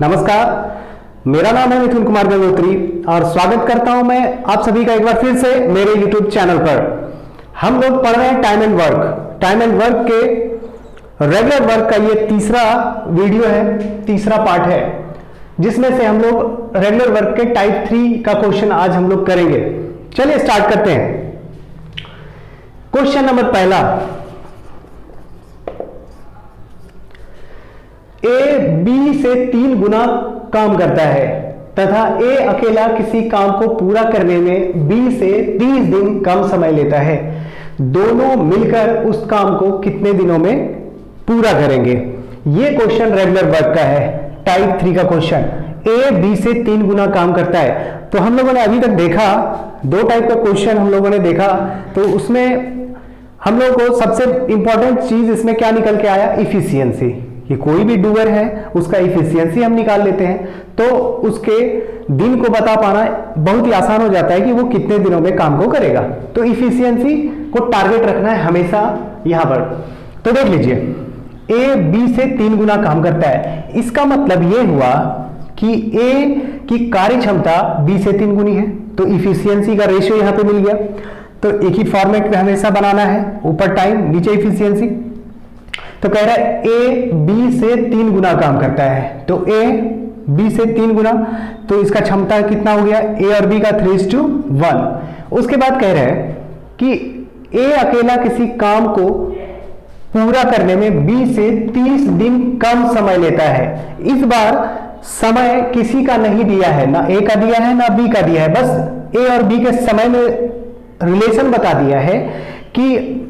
नमस्कार, मेरा नाम है मिथुन कुमार गंगोत्री और स्वागत करता हूं मैं आप सभी का एक बार फिर से मेरे YouTube चैनल पर। हम लोग पढ़ रहे हैं टाइम एंड वर्क के रेगुलर वर्क का ये तीसरा वीडियो है, तीसरा पार्ट है, जिसमें से हम लोग रेगुलर वर्क के टाइप 3 का क्वेश्चन आज हम लोग करेंगे। चलिए स्टार्ट करते हैं। क्वेश्चन नंबर पहला, ए बी से 3 गुना काम करता है तथा ए अकेला किसी काम को पूरा करने में बी से 30 दिन कम समय लेता है। दोनों मिलकर उस काम को कितने दिनों में पूरा करेंगे? ये क्वेश्चन रेगुलर वर्क का है, टाइप 3 का क्वेश्चन। ए बी से 3 गुना काम करता है। तो हम लोगों ने अभी तक देखा, 2 टाइप का क्वेश्चन हम लोगों ने देखा, तो उसमें हम लोगों को सबसे इंपॉर्टेंट चीज इसमें क्या निकल के आया? इफिशियंसी। कि कोई भी डूअर है उसका इफिशियंसी हम निकाल लेते हैं तो उसके दिन को बता पाना बहुत ही आसान हो जाता है कि वो कितने दिनों में काम को करेगा। तो इफिशियंसी को टारगेट रखना है हमेशा यहां पर। तो देख लीजिए, ए बी से 3 गुना काम करता है। इसका मतलब ये हुआ कि ए की कार्य क्षमता बी से 3 गुनी है, तो इफिशियंसी का रेशियो यहां पे मिल गया। तो एक ही फॉर्मेट में हमेशा बनाना है, ऊपर टाइम नीचे इफिशियंसी। तो कह रहा है ए बी से 3 गुना काम करता है, तो ए बी से 3 गुना, तो इसका क्षमता कितना हो गया? ए और बी का 3:1। उसके बाद कह रहे हैं कि ए अकेला किसी काम को पूरा करने में बी से 30 दिन कम समय लेता है। इस बार समय किसी का नहीं दिया है, ना ए का दिया है ना बी का दिया है, बस ए और बी के समय में रिलेशन बता दिया है कि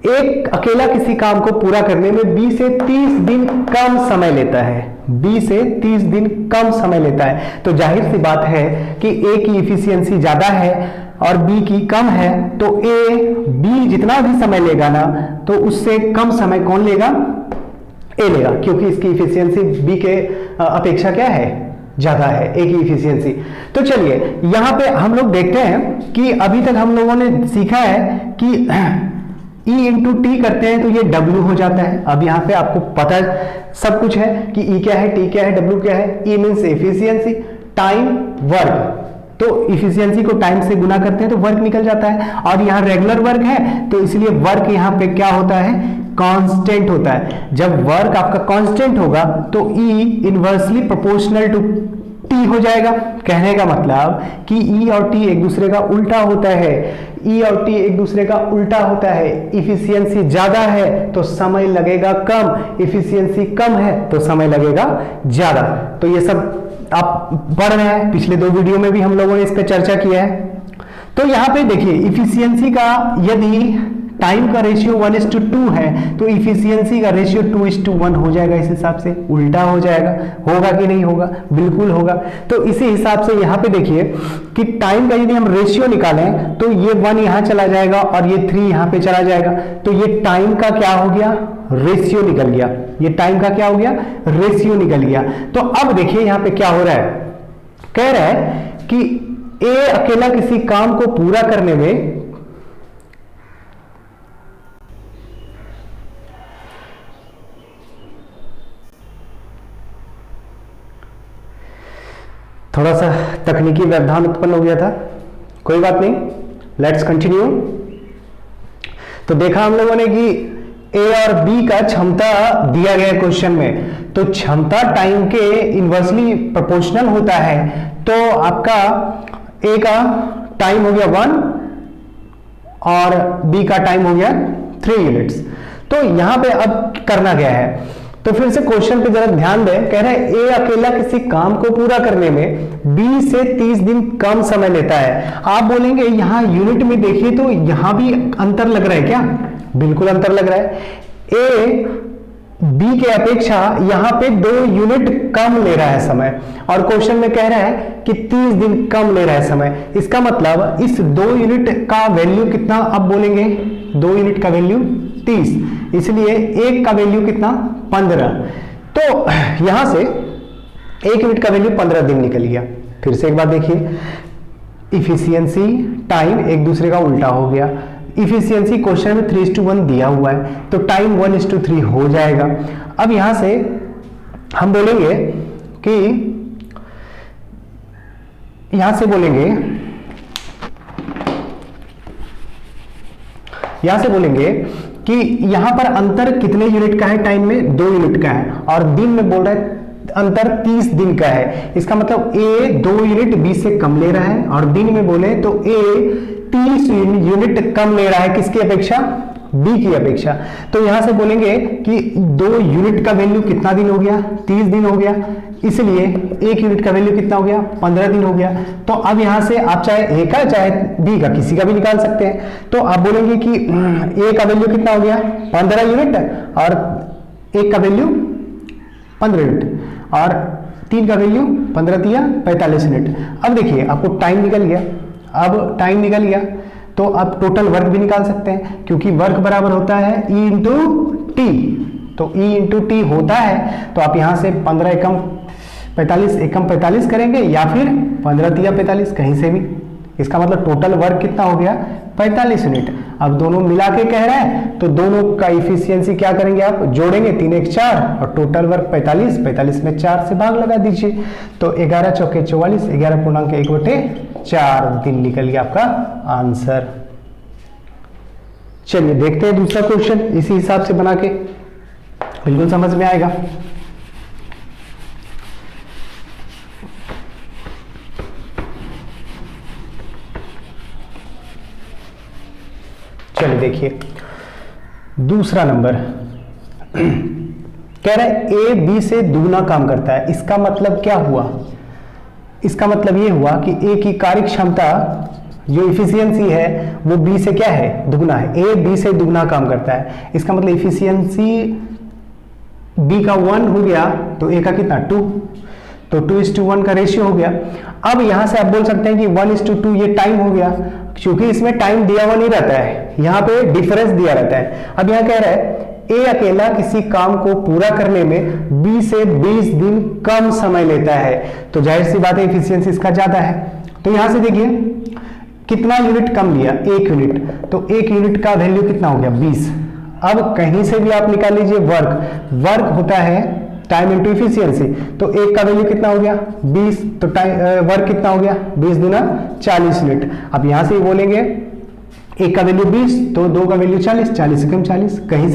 एक अकेला किसी काम को पूरा करने में बी से 30 दिन कम समय लेता है। बी से 30 दिन कम समय लेता है, तो जाहिर सी बात है कि ए की इफिशियंसी ज्यादा है और बी की कम है, तो ए बी जितना भी समय लेगा ना, तो उससे कम समय कौन लेगा? ए लेगा, क्योंकि इसकी इफिशियंसी बी के अपेक्षा क्या है? ज्यादा है ए की इफिशियंसी। तो चलिए यहां पे हम लोग देखते हैं कि अभी तक हम लोगों ने सीखा है कि E इंटू टी करते हैं तो ये W हो जाता है। अब यहाँ पे आपको पता सब कुछ है कि E क्या है, T क्या है, W क्या है। E means efficiency, time, work. तो इफिशियंसी को टाइम से गुना करते हैं तो वर्क निकल जाता है, और यहाँ रेगुलर वर्क है तो इसलिए वर्क यहाँ पे क्या होता है? कांस्टेंट होता है। जब वर्क आपका कांस्टेंट होगा तो E inversely proportional to T हो जाएगा। कहने का मतलब कि E और T एक दूसरे का उल्टा होता है। E और T एक दूसरे का उल्टा होता है। इफिशियंसी ज्यादा है तो समय लगेगा कम, इफिशियंसी कम है तो समय लगेगा ज्यादा। तो ये सब आप पढ़ रहे हैं, पिछले 2 वीडियो में भी हम लोगों ने इस पर चर्चा किया है। तो यहाँ पे देखिए, इफिशियंसी का यदि टाइम का रेशियो 1:2 है तो इफिशियंसी का रेशियो 2:1 हो जाएगा। इस हिसाब से उल्टा हो जाएगा। होगा कि नहीं होगा? बिल्कुल होगा। तो इसी हिसाब से यहाँ पे देखिए कि टाइम का यदि हम रेशियो निकालें तो ये 1 यहाँ चला जाएगा और ये 3 यहाँ पे चला जाएगा, तो ये टाइम का क्या हो गया? रेशियो निकल गया। ये टाइम का क्या हो गया? रेशियो निकल गया। तो अब देखिए यहाँ पे क्या हो रहा है, कह रहा है कि ए अकेला किसी काम को पूरा करने में थोड़ा सा तकनीकी व्यवधान उत्पन्न हो गया था, कोई बात नहीं, लेट्स कंटिन्यू। तो देखा हम लोगों ने कि ए और बी का क्षमता दिया गया क्वेश्चन में, तो क्षमता टाइम के इनवर्सली प्रोपोर्शनल होता है। तो आपका ए का टाइम हो गया 1 और बी का टाइम हो गया 3 यूनिट्स। तो यहां पे अब करना क्या है, तो फिर से क्वेश्चन पे जरा ध्यान दें। कह रहे हैं ए अकेला किसी काम को पूरा करने में बी से 30 दिन कम समय लेता है। आप बोलेंगे यहां यूनिट में देखिए तो यहां भी अंतर लग रहा है क्या? बिल्कुल अंतर लग रहा है। ए बी के अपेक्षा यहां पे 2 यूनिट कम ले रहा है समय, और क्वेश्चन में कह रहा है कि 30 दिन कम ले रहा है समय। इसका मतलब इस 2 यूनिट का वैल्यू कितना? आप बोलेंगे 2 यूनिट का वैल्यू 30, इसलिए 1 का वैल्यू कितना? 15। तो यहां से 1 यूनिट का वैल्यू 15 दिन निकल गया। फिर से एक बार देखिए, इफिशियंसी टाइम एक दूसरे का उल्टा हो गया। इफिशियंसी क्वेश्चन में 3:1 दिया हुआ है, तो टाइम 1:3 हो जाएगा। अब यहां से हम बोलेंगे कि यहां से बोलेंगे कि यहां पर अंतर कितने यूनिट का है टाइम में, 2 यूनिट का है, और दिन में बोल रहा है अंतर 30 दिन का है। इसका मतलब ए 2 यूनिट बी से कम ले रहा है, और दिन में बोले तो ए 30 यूनिट कम ले रहा है, किसकी अपेक्षा, बी की अपेक्षा। तो यहां से बोलेंगे कि 2 यूनिट का वैल्यू कितना दिन हो गया, 30 दिन हो गया, इसलिए 1 यूनिट का वैल्यू कितना हो गया, 15 दिन हो गया। तो अब यहां से आप चाहे ए का चाहे बी का किसी का भी निकाल सकते हैं। तो आप बोलेंगे कि ए का वैल्यू कितना हो गया, 15 यूनिट, और 1 का वैल्यू 15 यूनिट, और 3 का वैल्यू 15 दिया 45 यूनिट। अब देखिए आपको टाइम निकल गया, अब टाइम निकल गया तो आप टोटल वर्क भी निकाल सकते हैं, क्योंकि वर्क बराबर होता है E इंटू टी। तो E इंटू टी होता है, तो आप यहां से 15 एकम 45 एकम 45 करेंगे, या फिर 15 दिया 45 कहीं से भी। इसका मतलब टोटल वर्क कितना हो गया, 45 यूनिट। अब दोनों मिला के कह रहा है, तो दोनों का इफिशियंसी क्या करेंगे, आप जोड़ेंगे, 3 1 4, और टोटल वर्क 45, 45 में 4 से भाग लगा दीजिए, तो 11 चौके 44, 11.1/4 दिन निकल गया आपका आंसर। चलिए देखते हैं दूसरा क्वेश्चन, इसी हिसाब से बना के बिल्कुल समझ में आएगा। चलिए देखिए दूसरा नंबर कह रहा है ए बी से दुगना काम करता है। इसका मतलब क्या हुआ, इसका मतलब ये हुआ कि ए की कार्य क्षमता जो इफिशियंसी है वो बी से क्या है, दुगना है। ए बी से दुगना काम करता है, इसका मतलब इफिशियंसी बी का 1 हो गया तो ए का कितना 2, तो 2:1 का रेशियो हो गया। अब यहां से आप बोल सकते हैं कि 1:2 ये टाइम हो गया, क्योंकि इसमें टाइम दिया हुआ नहीं रहता है, यहाँ पे डिफरेंस दिया रहता है। अब यहाँ कह रहा है ए अकेला किसी काम को पूरा करने में 20 से 20 दिन कम समय लेता है, तो जाहिर सी बात है इफिशियंसी इसका ज्यादा है। तो यहां से देखिए कितना यूनिट कम लिया, 1 यूनिट, तो 1 यूनिट का वैल्यू कितना हो गया 20। अब कहीं से भी आप निकाल लीजिए वर्क होता है टाइम इंटू इफिशियंसी, तो 1 का वैल्यू कितना हो गया 20, तो वर्क कितना हो गया 20 गुना 40 यूनिट। अब यहां से बोलेंगे 1 का वैल्यू 20, तो 2 का वैल्यू 40, 40 कम 40, कहीं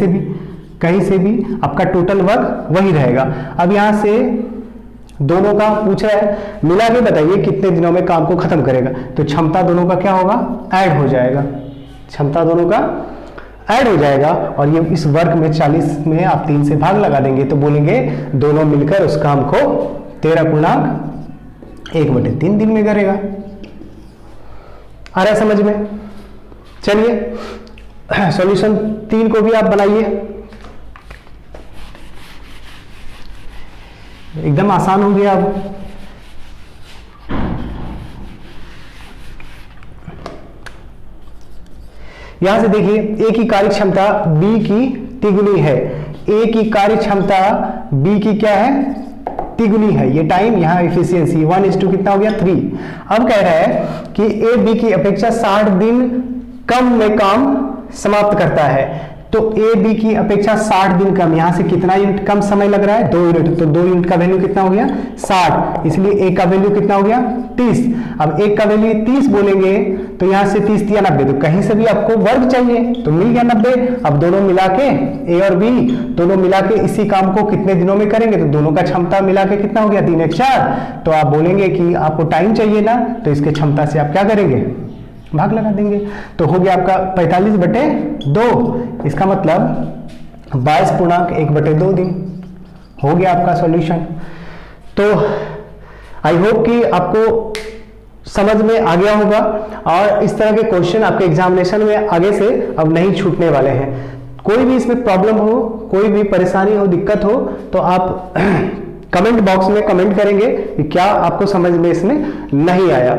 से भी आपका टोटल वर्क वही रहेगा। अब यहां से दोनों का पूछ रहा है, मिला के बताइए कितने दिनों में काम को खत्म करेगा, तो क्षमता दोनों का क्या होगा, ऐड हो जाएगा, क्षमता दोनों का ऐड हो जाएगा, और ये इस वर्क में 40 में आप 3 से भाग लगा देंगे, तो बोलेंगे दोनों मिलकर उस काम को 13.1/3 दिन में करेगा। आ रहा है समझ में? चलिए सॉल्यूशन 3 को भी आप बनाइए, एकदम आसान हो गया। अब यहां से देखिए ए की कार्य क्षमता बी की तिगुनी है, ए की कार्य क्षमता बी की क्या है, तिगुनी है। ये टाइम यहाँ इफिशियंसी 1:2 कितना हो गया 3। अब कह रहा है कि ए बी की अपेक्षा 60 दिन कम में काम समाप्त करता है, तो ए बी की अपेक्षा 60 दिन कम, यहां से कितना यूनिट कम समय लग रहा है 2 यूनिट, तो 2 यूनिट का वैल्यू कितना हो गया 60, इसलिए ए का वैल्यू कितना हो गया 30। अब एक का वैल्यू 30 बोलेंगे तो यहां से 30 दिया 90, तो कहीं से भी आपको वर्ग चाहिए, तो मिल गया 90। अब दोनों मिला के ए और बी दोनों मिला के इसी काम को कितने दिनों में करेंगे, तो दोनों का क्षमता मिला के कितना हो गया 3 1 4, तो आप बोलेंगे कि आपको टाइम चाहिए ना, तो इसके क्षमता से आप क्या करेंगे, भाग लगा देंगे, तो हो गया आपका 45/2, इसका मतलब 22.1/2 दिन हो गया आपका सॉल्यूशन। तो आई होप कि आपको समझ में आ गया होगा, और इस तरह के क्वेश्चन आपके एग्जामिनेशन में आगे से अब नहीं छूटने वाले हैं। कोई भी इसमें प्रॉब्लम हो, कोई भी परेशानी हो, दिक्कत हो, तो आप कमेंट बॉक्स में कमेंट करेंगे कि क्या आपको समझ में इसमें नहीं आया।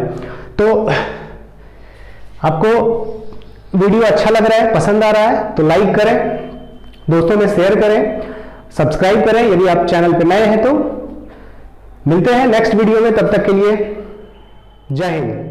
तो आपको वीडियो अच्छा लग रहा है, पसंद आ रहा है, तो लाइक करें, दोस्तों में शेयर करें, सब्सक्राइब करें यदि आप चैनल पर नए हैं तो। मिलते हैं नेक्स्ट वीडियो में, तब तक के लिए जय हिंद।